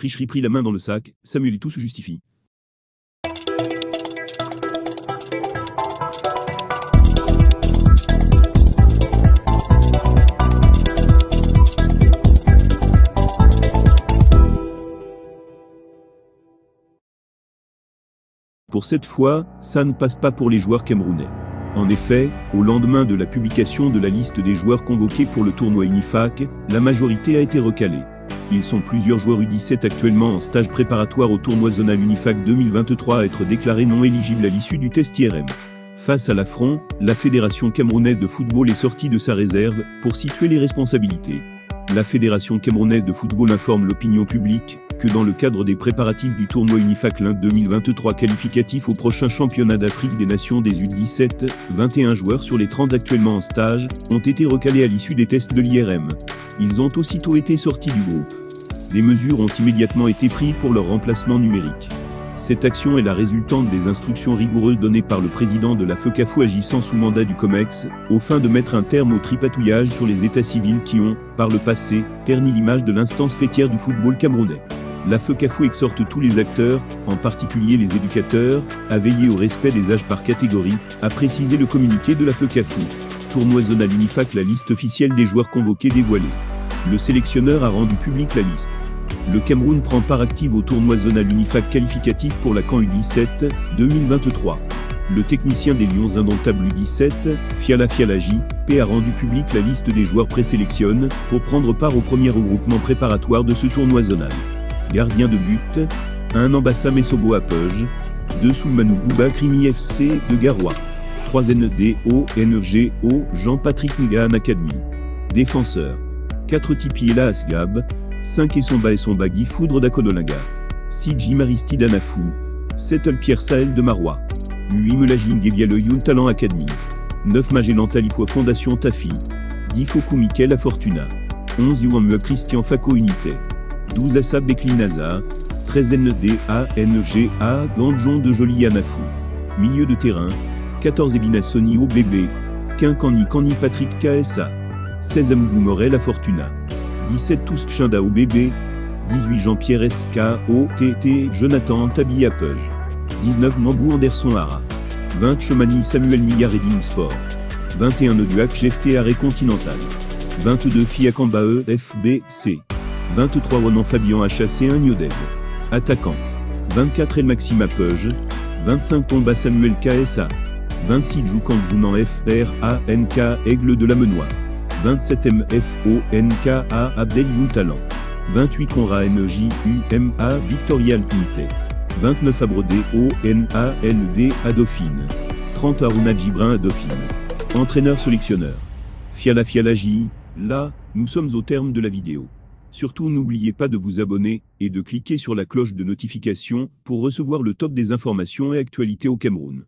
Tricherie pris la main dans le sac, Samuel Eto'o se justifie. Pour cette fois, ça ne passe pas pour les joueurs camerounais. En effet, au lendemain de la publication de la liste des joueurs convoqués pour le tournoi Unifac, la majorité a été recalée. Ils sont plusieurs joueurs U17 actuellement en stage préparatoire au tournoi zonal Unifac 2023 à être déclarés non éligibles à l'issue du test IRM. Face à l'affront, la Fédération camerounaise de football est sortie de sa réserve pour situer les responsabilités. La Fédération camerounaise de football informe l'opinion publique que dans le cadre des préparatifs du tournoi Unifac Link 2023 qualificatif au prochain championnat d'Afrique des Nations des U17, 21 joueurs sur les 30 actuellement en stage ont été recalés à l'issue des tests de l'IRM. Ils ont aussitôt été sortis du groupe. Des mesures ont immédiatement été prises pour leur remplacement numérique. Cette action est la résultante des instructions rigoureuses données par le président de la FECAFO agissant sous mandat du COMEX, aux fins de mettre un terme au tripatouillage sur les états civils qui ont, par le passé, terni l'image de l'instance fêtière du football camerounais. La FECAFO exhorte tous les acteurs, en particulier les éducateurs, à veiller au respect des âges par catégorie, a précisé le communiqué de la FECAFO. Tournoi zonal Unifac, la liste officielle des joueurs convoqués dévoilée. Le sélectionneur a rendu publique la liste. Le Cameroun prend part active au tournoi zonal Unifac qualificatif pour la CAN U17 2023. Le technicien des Lions indomptables U17, Fiala J.P. a rendu publique la liste des joueurs présélectionnés pour prendre part au premier regroupement préparatoire de ce tournoi zonal. Gardien de but, 1 Ambassa Messobo à Peuge, 2 Soulmanou Bouba Crimi FC de Garoua, 3 NDO NGO Jean-Patrick Ngahan Academy. Défenseur, 4 Tipiela Asgab, 5 Essomba Guy Foudre d'Akonolinga, 6 Jimaristide Anafou, 7 Pierre Sahel de Marois, 8 Melaging Eviale Youn Talent Academy, 9 Magellan Talipoi Fondation Tafi, 10 Fokou Mikel Fortuna, 11 Yuamue Christian Fako Unité, 12 Assab Beklinaza, 13 NDA NGA Gandjon de Joly Anafou, milieu de terrain, 14 Evina Sony OBB, 15 Kani Patrick KSA, 16 Mgou Morel Fortuna, 17 Tousk Chinda OBB, 18 Jean-Pierre SKOTT Jonathan Tabi à Peuge, 19 Mambou Anderson Hara, 20 Chemani Samuel Millard Reading Sport, 21 Noduac GFT Arrêt Continental, 22 Fiakamba FBC, 23 Ronan Fabian HAC1 Niodeg, attaquant, 24 El Maxime à Peuge, 25 Tomba Samuel KSA, 26 Joukan Jounan FRANK Aigle de la Menois, 27 MFONKA Abdel Yountalan, 28 Conra NJUMA Victoria Alpinité, 29 Abrodé ONALD à Dauphine, 30 Aruna Djibrin à Dauphine. Entraîneur sélectionneur. Fiala J. Là, nous sommes au terme de la vidéo. Surtout n'oubliez pas de vous abonner et de cliquer sur la cloche de notification pour recevoir le top des informations et actualités au Cameroun.